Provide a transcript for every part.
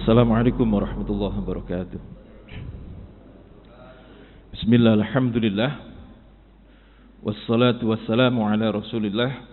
Assalamualaikum warahmatullahi wabarakatuh. Bismillah, alhamdulillah, wassalatu wassalamu ala rasulillah,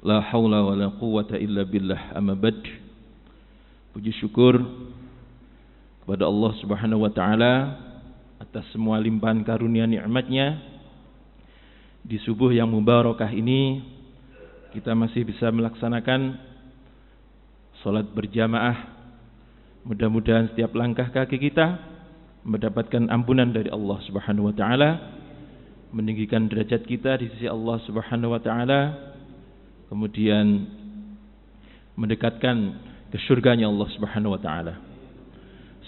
la hawla wa la quwwata illa billah, amma bad. Puji syukur kepada Allah subhanahu wa ta'ala atas semua limpahan karunia nikmatnya. Di subuh yang mubarakah ini kita masih bisa melaksanakan salat berjamaah. Mudah-mudahan setiap langkah kaki kita mendapatkan ampunan dari Allah Subhanahu wa taala, meninggikan derajat kita di sisi Allah Subhanahu wa taala, kemudian mendekatkan ke surganya Allah Subhanahu wa taala.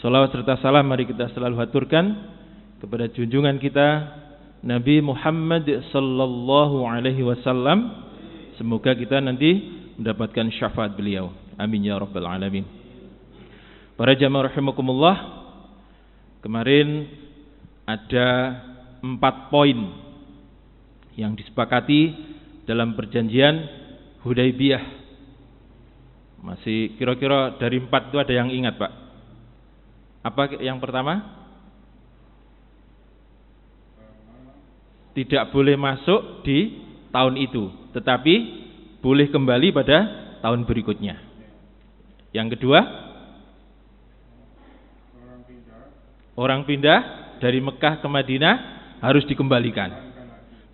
Salawat serta salam mari kita selalu haturkan kepada junjungan kita Nabi Muhammad sallallahu alaihi wasallam. Semoga kita nanti mendapatkan syafaat beliau. Amin ya rabbal alamin. Para jamaah rahimakumullah, kemarin ada 4 poin yang disepakati dalam perjanjian Hudaybiyah. Masih kira-kira dari 4 itu ada yang ingat, Pak? Apa yang pertama? Tidak boleh masuk di tahun itu, tetapi boleh kembali pada tahun berikutnya. Yang kedua, orang pindah dari Mekah ke Madinah harus dikembalikan.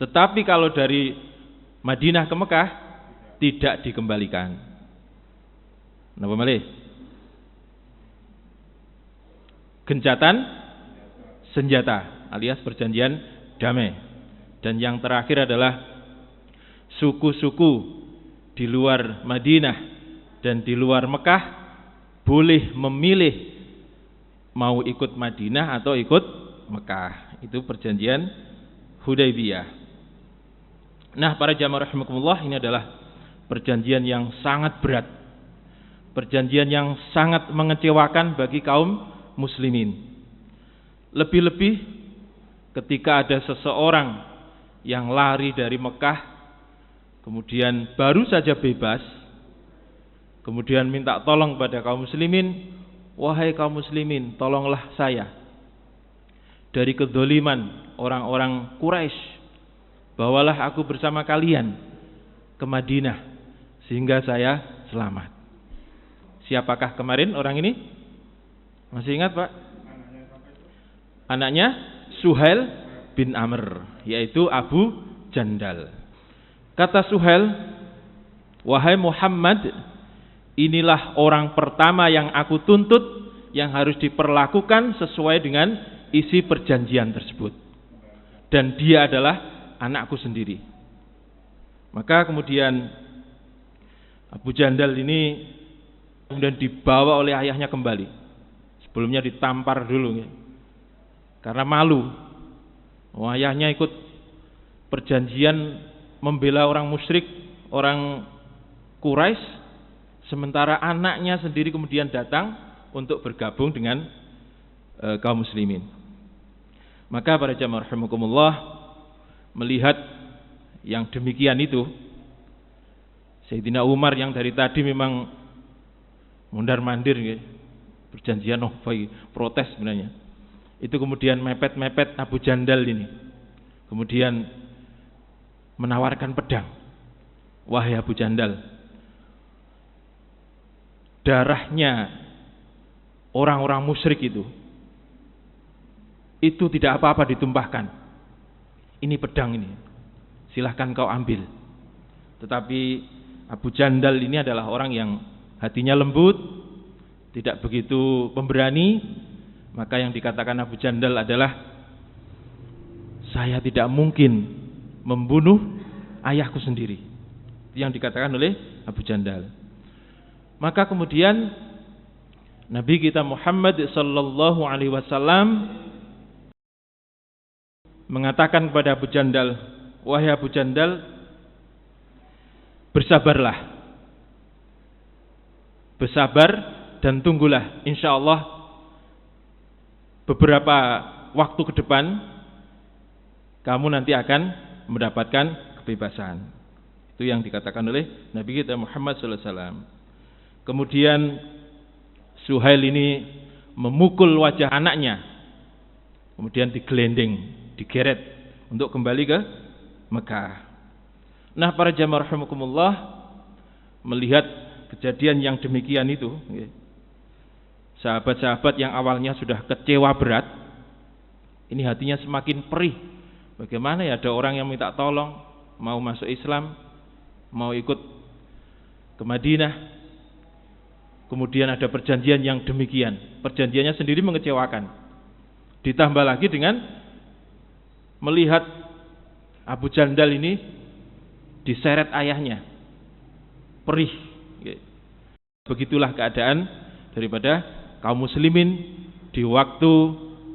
Tetapi kalau dari Madinah ke Mekah tidak dikembalikan. Napa malih? Gencatan senjata alias perjanjian damai. Dan yang terakhir adalah suku-suku di luar Madinah dan di luar Mekah boleh memilih mau ikut Madinah atau ikut Mekah. Itu perjanjian Hudaybiyah. Nah, para jamaah rahimakumullah, ini adalah perjanjian yang sangat berat, perjanjian yang sangat mengecewakan bagi kaum muslimin. Lebih-lebih ketika ada seseorang yang lari dari Mekah, kemudian baru saja bebas, kemudian minta tolong pada kaum muslimin, wahai kaum muslimin, tolonglah saya dari kedzaliman orang-orang Quraisy, bawalah aku bersama kalian ke Madinah sehingga saya selamat. Siapakah kemarin orang ini? Masih ingat, Pak? Anaknya Suhail bin Amr, yaitu Abu Jandal. Kata Suhail, wahai Muhammad, inilah orang pertama yang aku tuntut yang harus diperlakukan sesuai dengan isi perjanjian tersebut. Dan dia adalah anakku sendiri. Maka kemudian Abu Jandal ini kemudian dibawa oleh ayahnya kembali. Sebelumnya ditampar dulu ya. Karena malu. Ayahnya ikut perjanjian membela orang musyrik, orang Quraisy, sementara anaknya sendiri kemudian datang untuk bergabung dengan kaum muslimin. Maka para jamaah rahimakumullah, melihat yang demikian itu, Sayyidina Umar yang dari tadi memang mundar-mandir ya, perjanjian protes sebenarnya, itu kemudian mepet-mepet Abu Jandal ini, kemudian menawarkan pedang. Wahai Abu Jandal, darahnya orang-orang musyrik itu tidak apa-apa ditumpahkan. Ini pedang ini, silahkan kau ambil. Tetapi Abu Jandal ini adalah orang yang hatinya lembut, tidak begitu pemberani. Maka yang dikatakan Abu Jandal adalah, saya tidak mungkin membunuh ayahku sendiri. Itu yang dikatakan oleh Abu Jandal. Maka kemudian Nabi kita Muhammad sallallahu alaihi wasallam mengatakan kepada Abu Jandal, wahai Abu Jandal, bersabarlah. Bersabar dan tunggulah, insyaallah beberapa waktu ke depan kamu nanti akan mendapatkan kebebasan. Itu yang dikatakan oleh Nabi kita Muhammad sallallahu alaihi wasallam. Kemudian Suhail ini memukul wajah anaknya, kemudian digelendeng, digeret untuk kembali ke Mekah. Nah, para jamaah rahimakumullah, melihat kejadian yang demikian itu, sahabat-sahabat yang awalnya sudah kecewa berat, ini hatinya semakin perih. Bagaimana ya ada orang yang minta tolong, mau masuk Islam, mau ikut ke Madinah, kemudian ada perjanjian yang demikian. Perjanjiannya sendiri mengecewakan. Ditambah lagi dengan melihat Abu Jandal ini diseret ayahnya, perih. Begitulah keadaan daripada kaum muslimin di waktu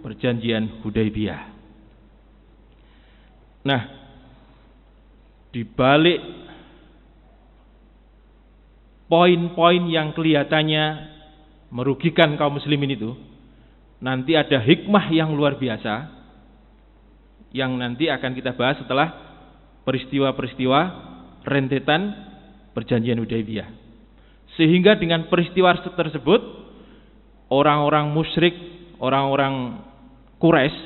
perjanjian Hudaybiyah. Nah, di balik poin-poin yang kelihatannya merugikan kaum muslimin itu, nanti ada hikmah yang luar biasa yang nanti akan kita bahas setelah peristiwa-peristiwa rentetan perjanjian Hudaybiyah. Sehingga dengan peristiwa tersebut, orang-orang musyrik, orang-orang Quraisy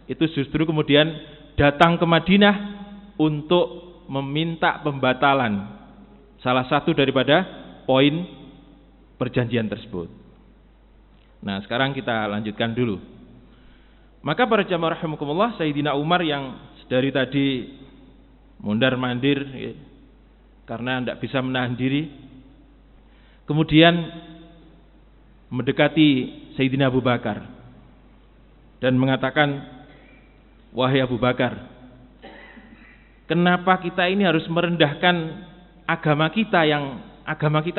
itu justru kemudian datang ke Madinah untuk meminta pembatalan salah satu daripada poin perjanjian tersebut. Nah, sekarang kita lanjutkan dulu. Maka para jamaah rahimakumullah, Sayyidina Umar yang dari tadi mondar-mandir karena tidak bisa menahan diri, kemudian mendekati Sayyidina Abu Bakar dan mengatakan, wahai Abu Bakar, kenapa kita ini harus merendahkan agama kita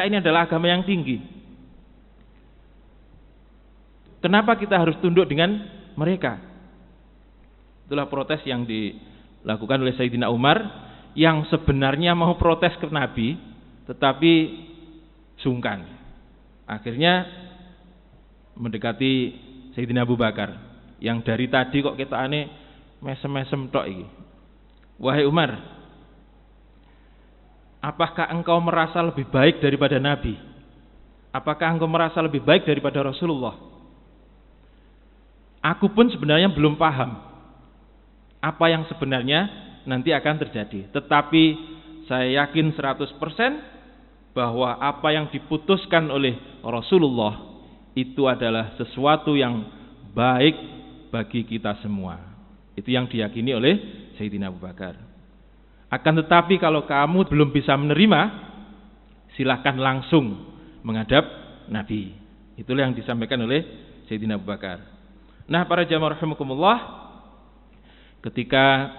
ini adalah agama yang tinggi? Kenapa kita harus tunduk dengan mereka? Itulah protes yang dilakukan oleh Sayyidina Umar, yang sebenarnya mau protes ke Nabi tetapi sungkan. Akhirnya mendekati Sayyidina Abu Bakar yang dari tadi kok kita aneh mesem-mesem tok iki. Wahai Umar, apakah engkau merasa lebih baik daripada Nabi? Apakah engkau merasa lebih baik daripada Rasulullah? Aku pun sebenarnya belum paham apa yang sebenarnya nanti akan terjadi. Tetapi saya yakin 100% bahwa apa yang diputuskan oleh Rasulullah itu adalah sesuatu yang baik bagi kita semua. Itu yang diyakini oleh Sayyidina Abu Bakar. Akan tetapi kalau kamu belum bisa menerima, silakan langsung menghadap Nabi. Itulah yang disampaikan oleh Sayyidina Abu Bakar. Nah, para jamaah rahimakumullah, ketika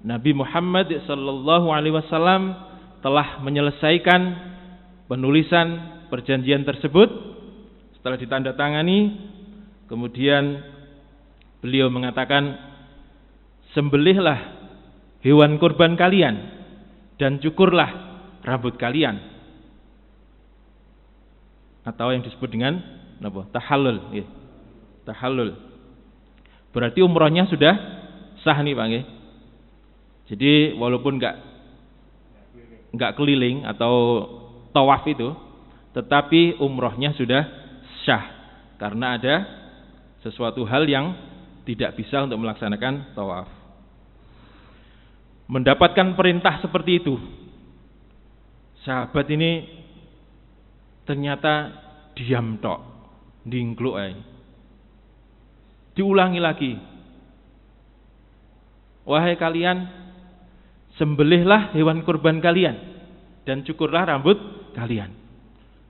Nabi Muhammad sallallahu alaihi wasallam telah menyelesaikan penulisan perjanjian tersebut, setelah ditandatangani, kemudian beliau mengatakan, sembelihlah hewan kurban kalian dan cukurlah rambut kalian, atau yang disebut dengan tahallul. Tahallul berarti umrohnya sudah sah nih Pak. Jadi walaupun enggak keliling atau tawaf itu, tetapi umrohnya sudah sah karena ada sesuatu hal yang tidak bisa untuk melaksanakan tawaf. Mendapatkan perintah seperti itu, sahabat ini ternyata diam tok, ndingkluk ae. Diulangi lagi, wahai kalian, sembelihlah hewan kurban kalian dan cukurlah rambut kalian.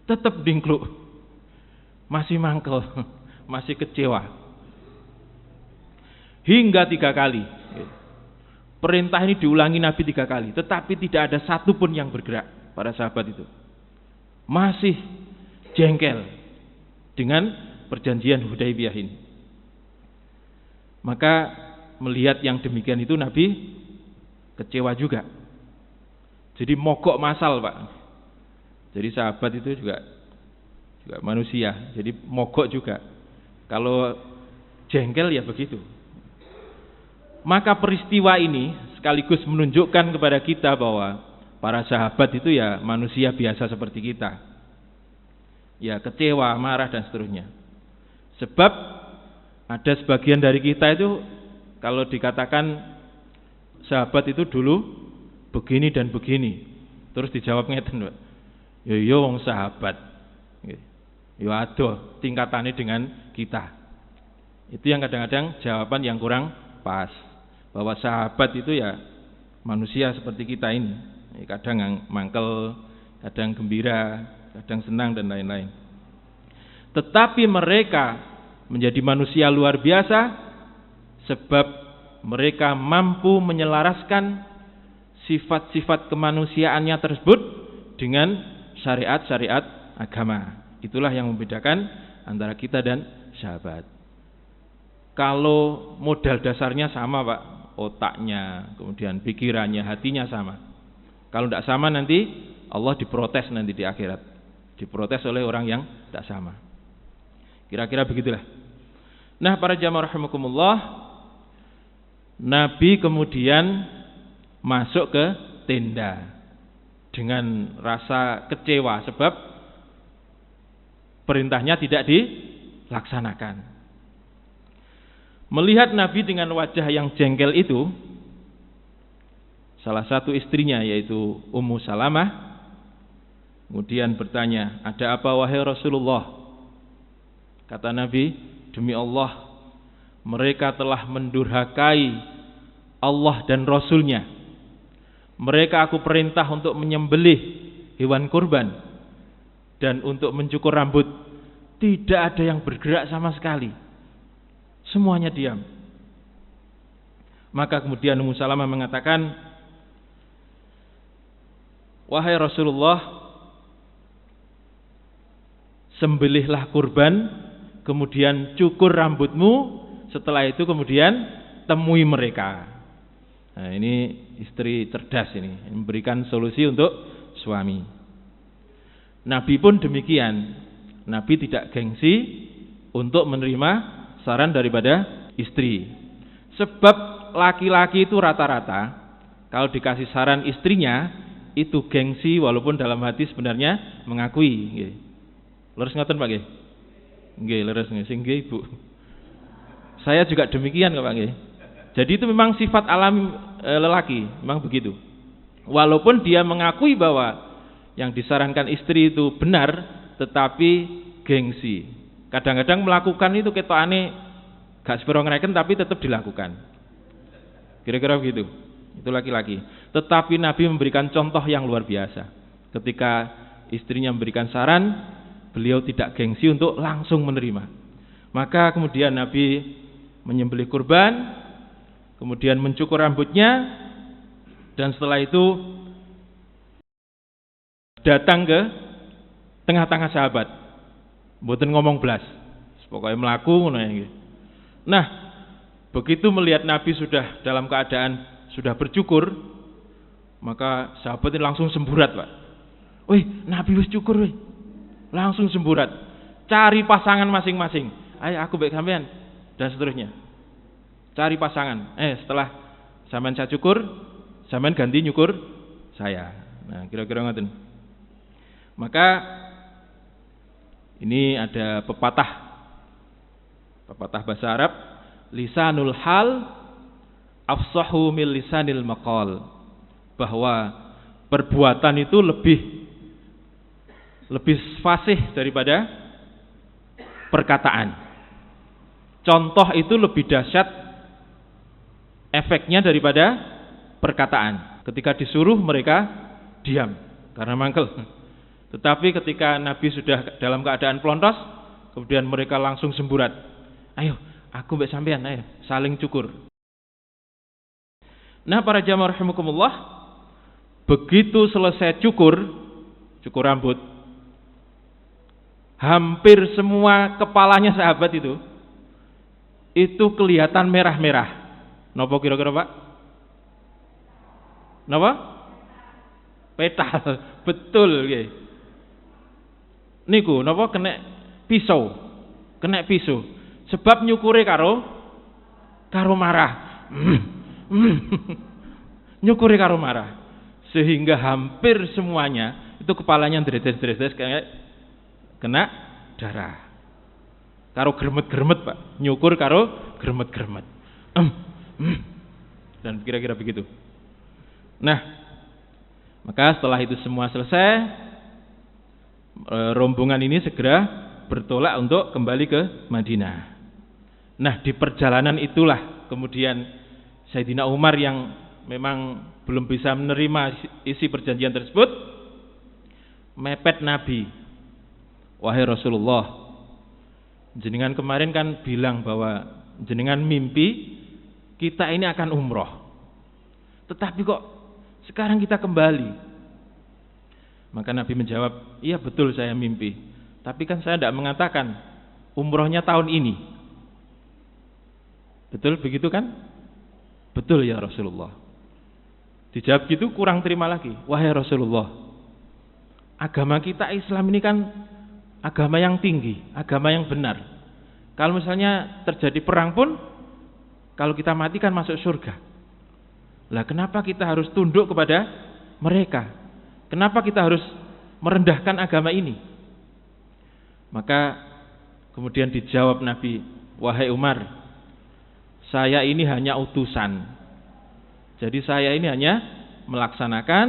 Tetap dingkluk, masih mangkel, masih kecewa. Hingga 3 kali. Perintah ini diulangi Nabi 3 kali, tetapi tidak ada satupun yang bergerak. Para sahabat itu masih jengkel dengan perjanjian Hudaybiyah ini. Maka melihat yang demikian itu Nabi kecewa juga. Jadi mogok masal Pak. Jadi sahabat itu juga manusia, jadi mogok juga. Kalau jengkel ya begitu. Maka peristiwa ini sekaligus menunjukkan kepada kita bahwa para sahabat itu ya manusia biasa seperti kita. ya kecewa, marah dan seterusnya. Sebab ada sebagian dari kita itu kalau dikatakan sahabat itu dulu begini dan begini, terus dijawab ngeten, Pak. Ya wong sahabat. Ya adoh tingkatannya dengan kita. Itu yang kadang-kadang jawaban yang kurang pas. Bahwa sahabat itu ya manusia seperti kita ini. Kadang mangkel, kadang gembira, kadang senang dan lain-lain. Tetapi mereka menjadi manusia luar biasa sebab mereka mampu menyelaraskan sifat-sifat kemanusiaannya tersebut dengan syariat-syariat agama. Itulah yang membedakan antara kita dan sahabat. Kalau modal dasarnya sama, Pak, otaknya, kemudian pikirannya, hatinya sama. Kalau tidak sama nanti Allah diprotes nanti di akhirat. Diprotes oleh orang yang tidak sama. Kira-kira begitulah. Nah, para jamaah rahimakumullah, Nabi kemudian masuk ke tenda dengan rasa kecewa sebab perintahnya tidak dilaksanakan. Melihat Nabi dengan wajah yang jengkel itu, salah satu istrinya yaitu Ummu Salamah kemudian bertanya, "Ada apa wahai Rasulullah?" Kata Nabi, "Demi Allah, mereka telah mendurhakai Allah dan Rasulnya. Mereka aku perintah untuk menyembelih hewan kurban dan untuk mencukur rambut. Tidak ada yang bergerak sama sekali. Semuanya diam." Maka kemudian Ummu Salamah mengatakan, "Wahai Rasulullah, sembelihlah kurban, kemudian cukur rambutmu, setelah itu kemudian temui mereka." Nah, ini istri cerdas ini, memberikan solusi untuk suami. Nabi pun demikian. Nabi tidak gengsi untuk menerima saran daripada istri. Sebab laki-laki itu rata-rata kalau dikasih saran istrinya itu gengsi walaupun dalam hati sebenarnya mengakui. Nggih. Leres ngoten Pak nggih? Nggih, leres nggih, Ibu. Saya juga demikian kok Pak nggih. Jadi itu memang sifat alami lelaki, memang begitu. Walaupun dia mengakui bahwa yang disarankan istri itu benar, tetapi gengsi. Kadang-kadang melakukan itu ketokane gak sepiro ngreken tapi tetap dilakukan. Kira-kira begitu. Itu laki-laki. Tetapi Nabi memberikan contoh yang luar biasa. Ketika istrinya memberikan saran, beliau tidak gengsi untuk langsung menerima. Maka kemudian Nabi menyembelih kurban, kemudian mencukur rambutnya, dan setelah itu datang ke tengah-tengah sahabat. Mboten ngomong blas. Pokoknya melaku ngono ya. Nah, begitu melihat Nabi sudah dalam keadaan sudah bercukur, maka sahabat ini langsung semburat, Pak. "Wih, Nabi wis cukur wih." Langsung semburat. Cari pasangan masing-masing. "Ayo aku baik sampean." Dan seterusnya. Cari pasangan. Setelah sampean saya cukur, sampean ganti nyukur saya. Nah, kira-kira ngoten. Maka ini ada pepatah bahasa Arab, lisanul hal afsahu min lisanil maqal, bahwa perbuatan itu lebih fasih daripada perkataan. Contoh itu lebih dahsyat efeknya daripada perkataan. Ketika disuruh mereka diam karena mangkel. Tetapi ketika Nabi sudah dalam keadaan pelontos, kemudian mereka langsung semburat. "Ayo, aku mbek sampean, ayo saling cukur." Nah, para jamaah rahimakumullah, begitu selesai cukur rambut, hampir semua kepalanya sahabat itu kelihatan merah-merah. Napa kira-kira, Pak? Napa? Petal. Betul nggih. Niku napa kena pisau. Sebab nyukure karo marah. Nyukure karo marah. Sehingga hampir semuanya itu kepalanya dredes-dredes kayak kena darah. Karo gremet-gremet, Pak. Nyukur karo gremet-gremet. Dan kira-kira begitu. Nah, maka setelah itu semua selesai, rombongan ini segera bertolak untuk kembali ke Madinah. Nah, di perjalanan itulah kemudian Sayyidina Umar yang memang belum bisa menerima isi perjanjian tersebut mepet Nabi. Wahai Rasulullah, jenengan kemarin kan bilang bahwa jenengan mimpi kita ini akan umroh, tetapi kok sekarang kita kembali. Maka Nabi menjawab, iya betul saya mimpi, tapi kan saya tidak mengatakan umrohnya tahun ini. Betul begitu kan? Betul ya Rasulullah. Dijawab gitu kurang terima lagi. Wahai Rasulullah, agama kita Islam ini kan agama yang tinggi, agama yang benar. Kalau misalnya terjadi perang pun, kalau kita mati kan masuk surga. Lah kenapa kita harus tunduk kepada mereka? Kenapa kita harus merendahkan agama ini? Maka kemudian dijawab Nabi, wahai Umar, saya ini hanya utusan. Jadi saya ini hanya melaksanakan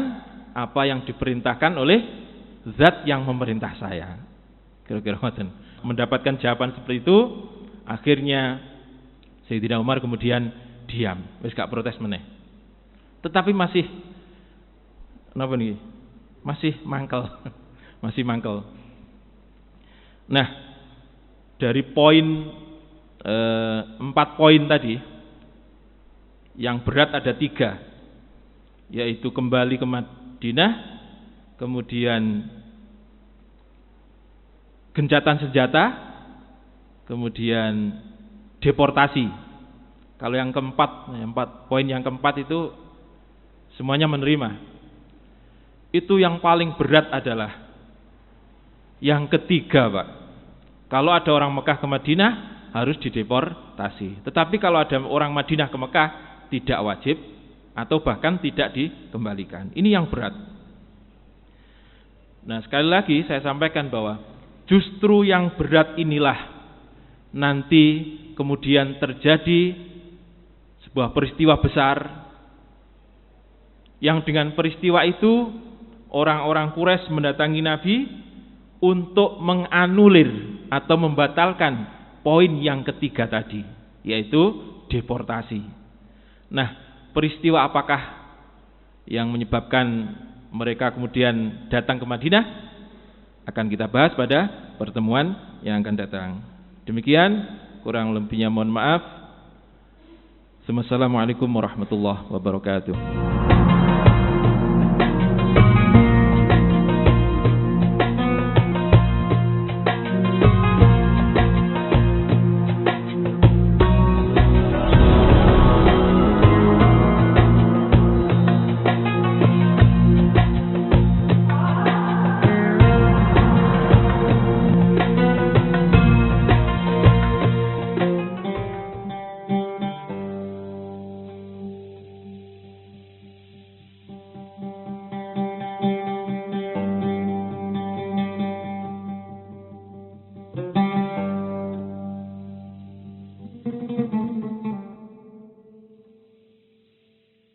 apa yang diperintahkan oleh zat yang memerintah saya. Kira-kira mendapatkan jawaban seperti itu, akhirnya Sayyidina Umar kemudian diam, wis gak protes meneh. Tetapi masih napa niki? Masih mangkel. Masih mangkel. Nah, dari poin 4 poin tadi, yang berat ada 3, yaitu kembali ke Madinah, kemudian gencatan senjata, kemudian deportasi. Kalau yang keempat, 4 poin yang keempat itu semuanya menerima. Itu yang paling berat adalah yang ketiga, Pak. Kalau ada orang Mekah ke Madinah harus dideportasi. Tetapi kalau ada orang Madinah ke Mekah tidak wajib atau bahkan tidak dikembalikan. Ini yang berat. Nah, sekali lagi saya sampaikan bahwa justru yang berat inilah nanti kemudian terjadi sebuah peristiwa besar yang dengan peristiwa itu orang-orang Quraisy mendatangi Nabi untuk menganulir atau membatalkan poin yang ketiga tadi, yaitu deportasi. Nah, peristiwa apakah yang menyebabkan mereka kemudian datang ke Madinah akan kita bahas pada pertemuan yang akan datang. Demikian, kurang lebihnya mohon maaf. Wassalamualaikum warahmatullahi wabarakatuh.